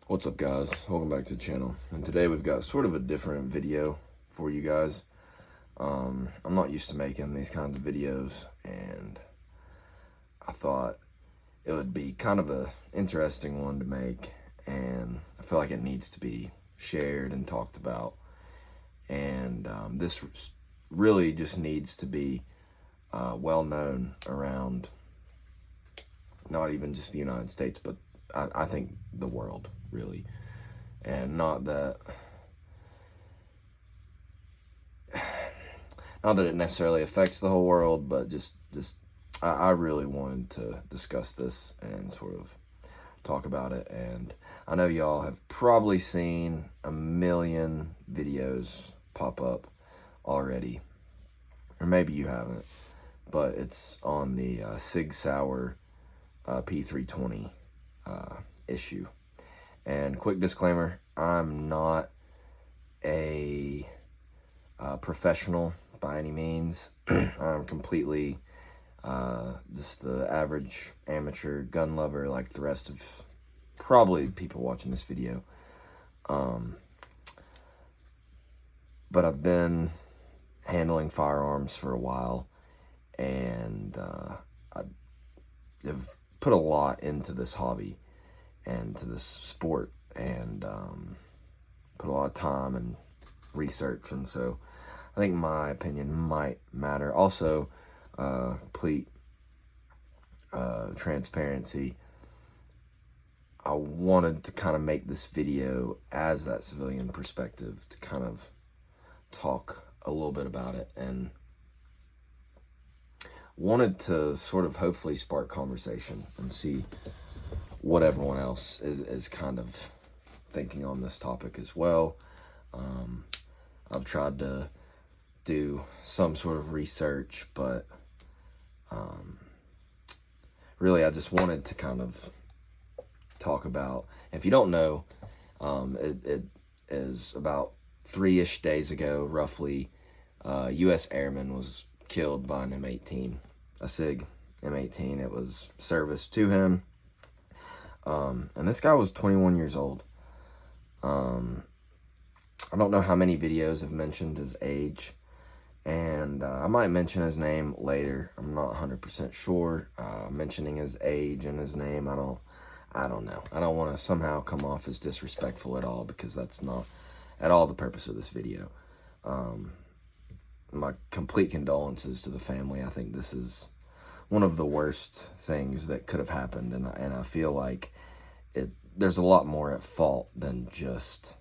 What's up, guys? Welcome back to the channel. And today we've got sort of a different video for you guys. I'm not used to making these kinds of videos, and I thought it would be kind of a interesting one to make, and I feel like it needs to be shared and talked about. And this really just needs to be well known around not even just the United States, but I think the world, really. And not that it necessarily affects the whole world, but just I really wanted to discuss this and sort of talk about it. And I know y'all have probably seen a million videos pop up already, or maybe you haven't, but it's on the Sauer P320 issue. And quick disclaimer, I'm not a professional by any means. I'm completely just the average amateur gun lover like the rest of probably people watching this video. But I've been handling firearms for a while, and I've put a lot into this hobby and to this sport, and put a lot of time and research, and so I think my opinion might matter. Also, complete transparency, I wanted to kind of make this video as that civilian perspective to kind of talk a little bit about it, and wanted to sort of hopefully spark conversation and see what everyone else is kind of thinking on this topic as well. I've tried to do some sort of research, but really I just wanted to kind of talk about, if you don't know, it is about 3-ish days ago, roughly, U.S. airman was killed by an M18, a SIG M18. It was service to him. And this guy was 21 years old. I don't know how many videos have mentioned his age, and I might mention his name later. I'm not 100% sure. Mentioning his age and his name, I don't know. I don't want to somehow come off as disrespectful at all, because that's not at all the purpose of this video. My complete condolences to the family. I think this is one of the worst things that could have happened, and I feel like there's a lot more at fault than just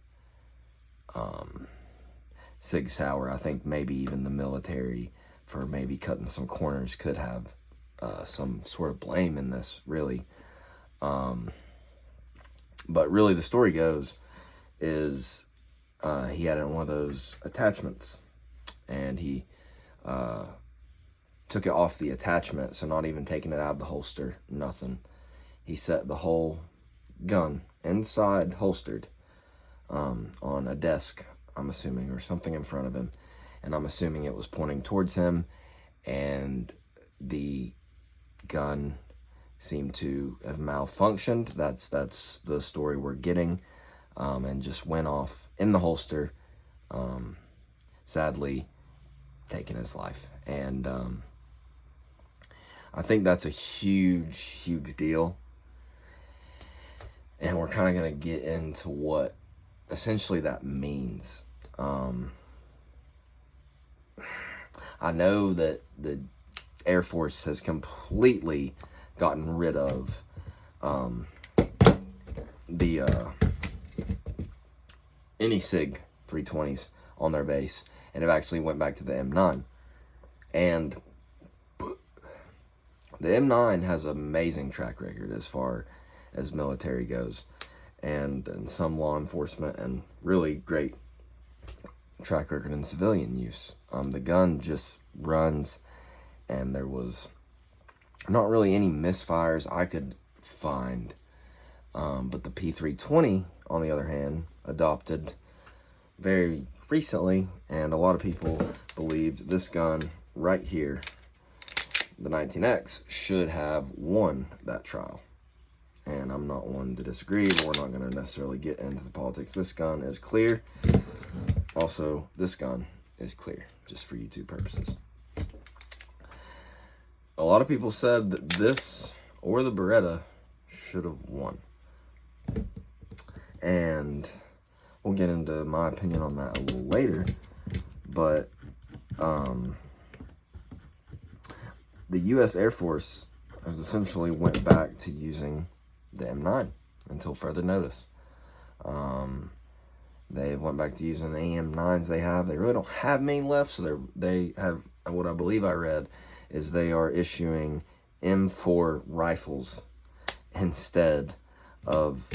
Sig Sauer. I think maybe even the military, for maybe cutting some corners, could have some sort of blame in this, really. But really, the story goes is he had one of those attachments, and he took it off the attachment, so not even taking it out of the holster, nothing. He set the whole gun inside holstered on a desk, I'm assuming, or something in front of him, and I'm assuming it was pointing towards him, and the gun seemed to have malfunctioned. That's the story we're getting, and just went off in the holster, sadly taking his life. And I think that's a huge deal, and we're kind of going to get into what essentially that means. I know that the Air Force has completely gotten rid of any SIG 320s on their base, and it actually went back to the M9. And the M9 has an amazing track record as far as military goes, and some law enforcement, and really great track record in civilian use. The gun just runs, and there was not really any misfires I could find. But the P320, on the other hand, adopted very recently, and a lot of people believed this gun right here, the 19X, should have won that trial. and I'm not one to disagree, but we're not going to necessarily get into the politics. This gun is clear. Also, this gun is clear, just for YouTube purposes. A lot of people said that this or the Beretta should have won. And we'll get into my opinion on that a little later. But the U.S. Air Force has essentially went back to using the M9 until further notice. They went back to using the AM9s they have. They really don't have many left, so they have, what I believe I read, is they are issuing M4 rifles instead of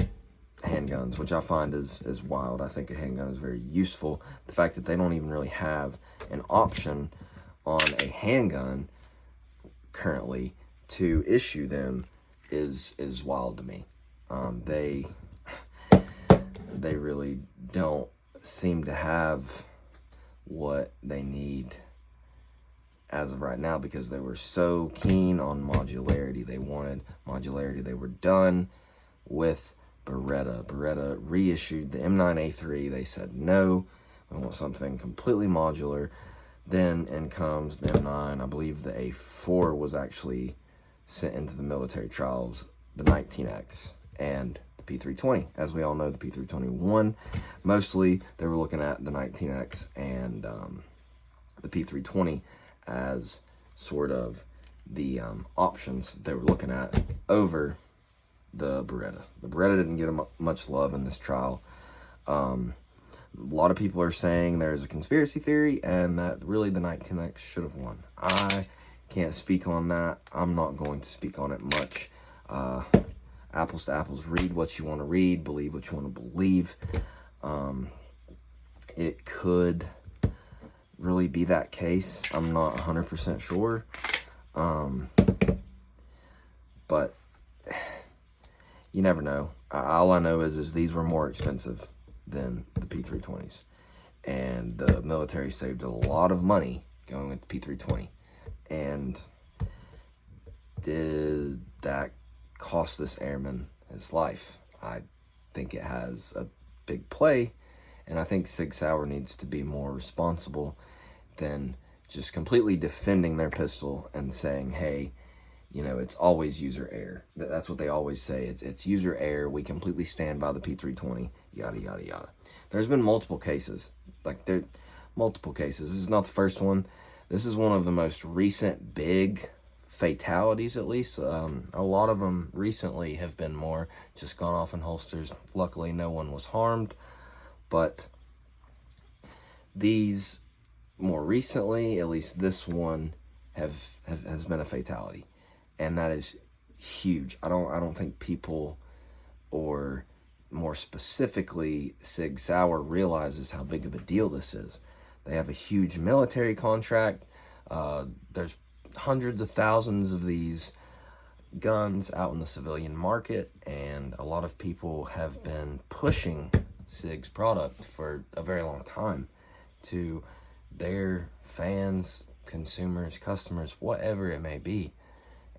handguns, which I find is wild. I think a handgun is very useful. The fact that they don't even really have an option on a handgun currently to issue them is wild to me. They really don't seem to have what they need as of right now, because they were so keen on modularity. They wanted modularity. They were done with Beretta. Beretta reissued the M9A3. They said, no, we want something completely modular. Then in comes the M9. I believe the A4 was actually sent into the military trials, the 19X, and the P320. As we all know, the P320 won. Mostly, they were looking at the 19X and the P320 as sort of the options they were looking at over the Beretta. The Beretta didn't get much love in this trial. A lot of people are saying there's a conspiracy theory and that really the 19X should have won. I can't speak on that. I'm not going to speak on it much. Apples to apples. Read what you want to read. Believe what you want to believe. It could really be that case. I'm not 100% sure. But you never know. All I know is these were more expensive than the P320s. And the military saved a lot of money going with the P320. And did that cost this airman his life? I think it has a big play. And I think Sig Sauer needs to be more responsible than just completely defending their pistol and saying, hey, you know, it's always user error. That's what they always say. It's user error. We completely stand by the P320, yada, yada, yada. There's been multiple cases. Multiple cases. This is not the first one. This is one of the most recent big fatalities, at least. A lot of them recently have been more just gone off in holsters. Luckily, no one was harmed. But these more recently, at least this one, has been a fatality. And that is huge. I don't think people, or more specifically Sig Sauer, realizes how big of a deal this is. They have a huge military contract. There's hundreds of thousands of these guns out in the civilian market, and a lot of people have been pushing Sig's product for a very long time to their fans, consumers, customers, whatever it may be.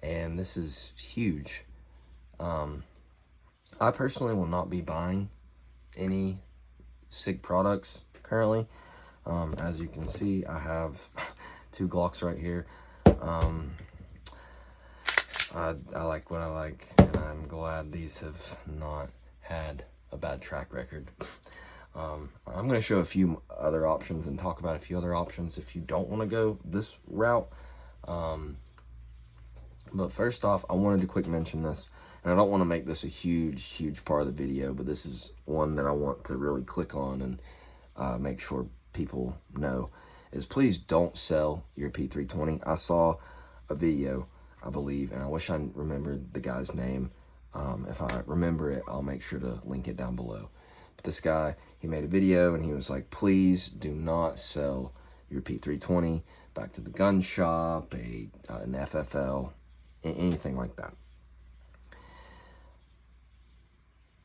And this is huge. I personally will not be buying any Sig products currently. As you can see, I have 2 Glocks right here. I like what I like, and I'm glad these have not had a bad track record. I'm going to show a few other options and talk about a few other options if you don't want to go this route. But first off, I wanted to quick mention this, and I don't want to make this a huge part of the video, but this is one that I want to really click on and make sure people know, is please don't sell your P320. I saw a video, I believe, and I wish I remembered the guy's name. If I remember it, I'll make sure to link it down below. But this guy, he made a video and he was like, please do not sell your P320 back to the gun shop, an FFL, anything like that.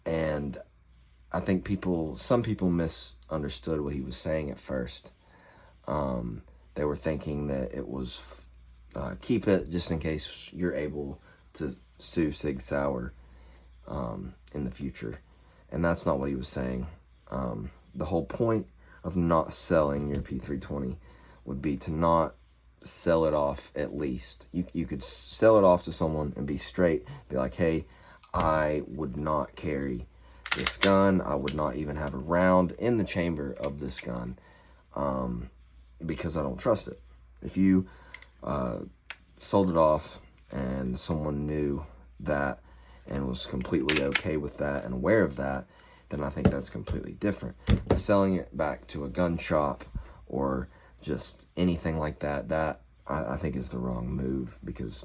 And I think some people misunderstood what he was saying at first. They were thinking that it was keep it just in case you're able to sue Sig Sauer in the future. And that's not what he was saying. The whole point of not selling your P320 would be to not sell it off. At least you could sell it off to someone and be straight, be like, hey, I would not carry this gun. I would not even have a round in the chamber of this gun, because I don't trust it. If you sold it off and someone knew that and was completely okay with that and aware of that, then I think that's completely different. But selling it back to a gun shop or just anything like that, that I think is the wrong move, because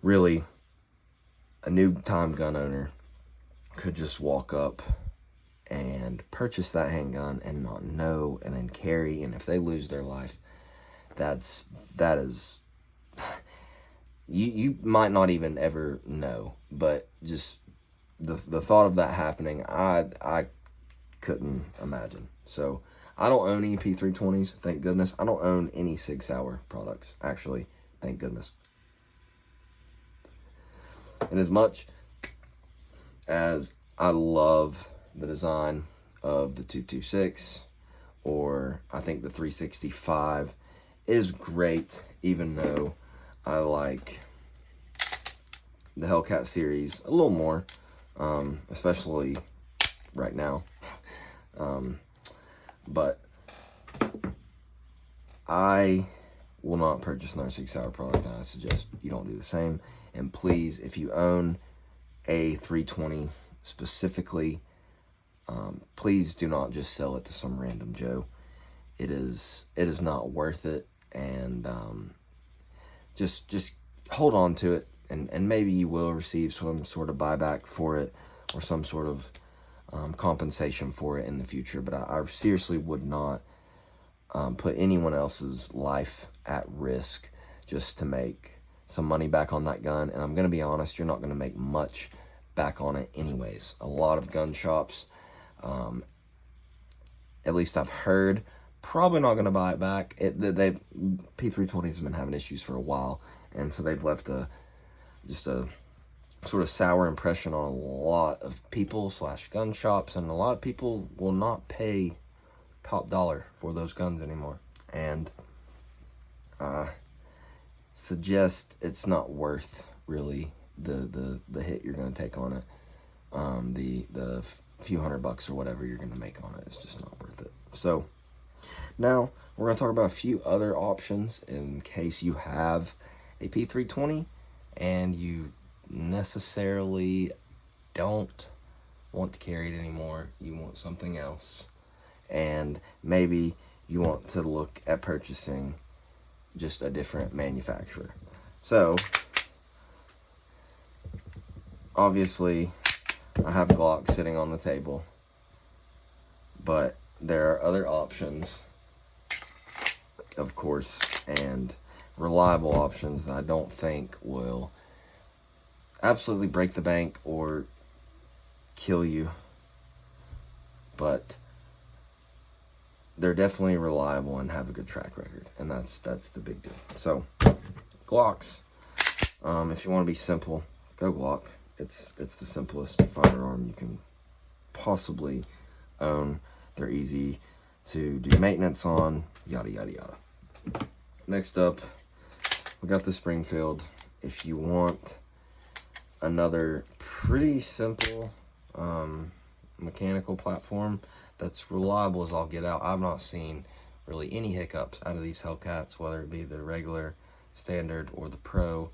really a new time gun owner could just walk up and purchase that handgun and not know, and then carry, and if they lose their life, that is you might not even ever know. But just the thought of that happening, I couldn't imagine. So I don't own any P320s, thank goodness. I don't own any Sig Sauer products, actually, thank goodness. And as much as I love the design of the 226, or I think the 365 is great, even though I like the Hellcat series a little more, especially right now. But I will not purchase another Sig Sauer product, and I suggest you don't do the same. And please, if you own a 320 specifically, please do not just sell it to some random Joe. It is not worth it, and just hold on to it, and maybe you will receive some sort of buyback for it, or some sort of compensation for it in the future. But I seriously would not put anyone else's life at risk just to make some money back on that gun. And I'm going to be honest, you're not going to make much back on it anyways. A lot of gun shops, at least I've heard, probably not going to buy it back. P320s have been having issues for a while, and so they've left just a sort of sour impression on a lot of people / gun shops, and a lot of people will not pay top dollar for those guns anymore. And suggest it's not worth really the hit you're going to take on it. The few $100 or whatever you're going to make on it, it's just not worth it. So now we're going to talk about a few other options in case you have a P320 and you necessarily don't want to carry it anymore. You want something else, and maybe you want to look at purchasing just a different manufacturer. So obviously I have Glock sitting on the table, but there are other options, of course, and reliable options that I don't think will absolutely break the bank or kill you, but they're definitely reliable and have a good track record, and that's the big deal. So Glocks, if you want to be simple, go Glock. It's the simplest firearm you can possibly own. They're easy to do maintenance on, yada yada yada. Next up, we got the Springfield. If you want another pretty simple mechanical platform that's reliable as all get out, I've not seen really any hiccups out of these Hellcats, whether it be the regular, standard, or the Pro.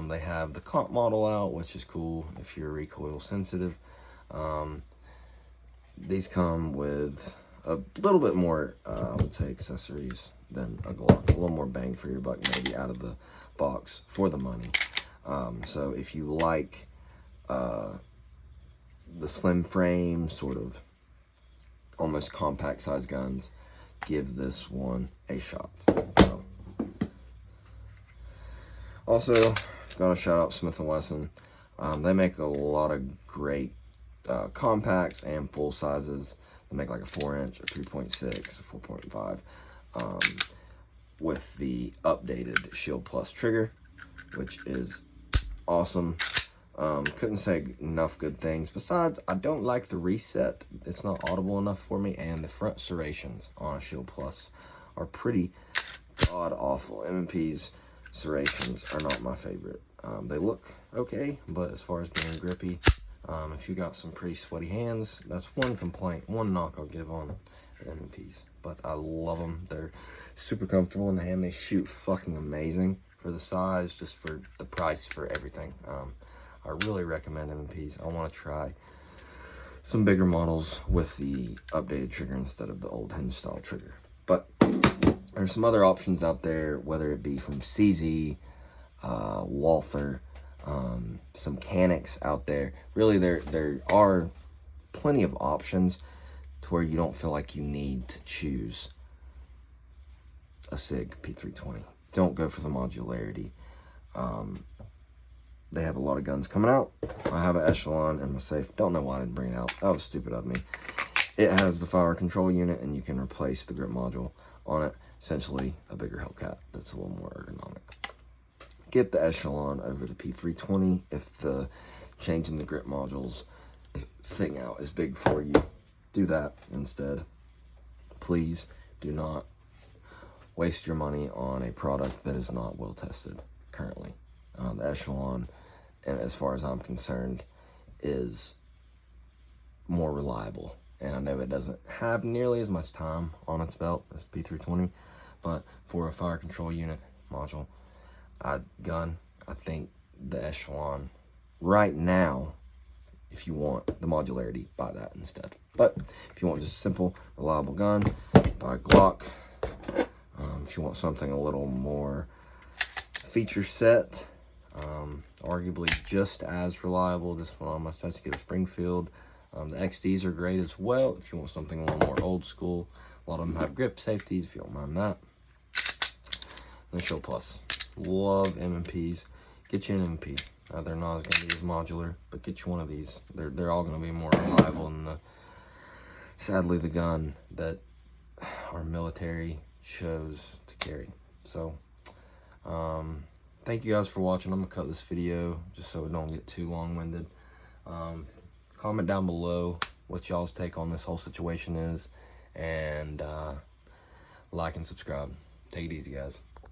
They have the comp model out, which is cool if you're recoil sensitive. These come with a little bit more, I would say, accessories than a Glock. A little more bang for your buck, maybe, out of the box for the money. So if you like the slim frame, sort of almost compact size guns, give this one a shot. So, also, gotta shout out Smith & Wesson. They make a lot of great compacts and full sizes. They make like a 4-inch, a 3.6, a 4.5, with the updated Shield Plus trigger, which is awesome. Couldn't say enough good things. Besides, I don't like the reset. It's not audible enough for me. And the front serrations on a Shield Plus are pretty god-awful. M&P's serrations are not my favorite. They look okay, but as far as being grippy, if you got some pretty sweaty hands, that's one complaint, one knock I'll give on M&P's. But I love them. They're super comfortable in the hand. They shoot fucking amazing for the size, just for the price, for everything. I really recommend M&P's. I want to try some bigger models with the updated trigger instead of the old hinge style trigger. But there's some other options out there, whether it be from CZ, Walther, some Canics out there. Really, there are plenty of options to where you don't feel like you need to choose a SIG P320. Don't go for the modularity. They have a lot of guns coming out. I have an Echelon in my safe. Don't know why I didn't bring it out. That was stupid of me. It has the fire control unit, and you can replace the grip module on it. Essentially, a bigger Hellcat that's a little more ergonomic. Get the Echelon over the P320 if the changing the grip modules thing out is big for you. Do that instead. Please do not waste your money on a product that is not well tested currently. The Echelon, and as far as I'm concerned, is more reliable. And I know it doesn't have nearly as much time on its belt as P320, but for a fire control unit module gun, I think the Echelon right now, if you want the modularity, buy that instead. But if you want just a simple, reliable gun, buy Glock. If you want something a little more feature set, arguably just as reliable, this one on my test, get a Springfield. The XDs are great as well if you want something a little more old school. A lot of them have grip safeties if you don't mind that. And the Shield Plus. Love M&Ps. Get you an M&P. They're not going to be as modular, but get you one of these. They're all going to be more reliable than sadly the gun that our military chose to carry. So thank you guys for watching. I'm going to cut this video just so it don't get too long-winded. Comment down below what y'all's take on this whole situation is, and like and subscribe. Take it easy, guys.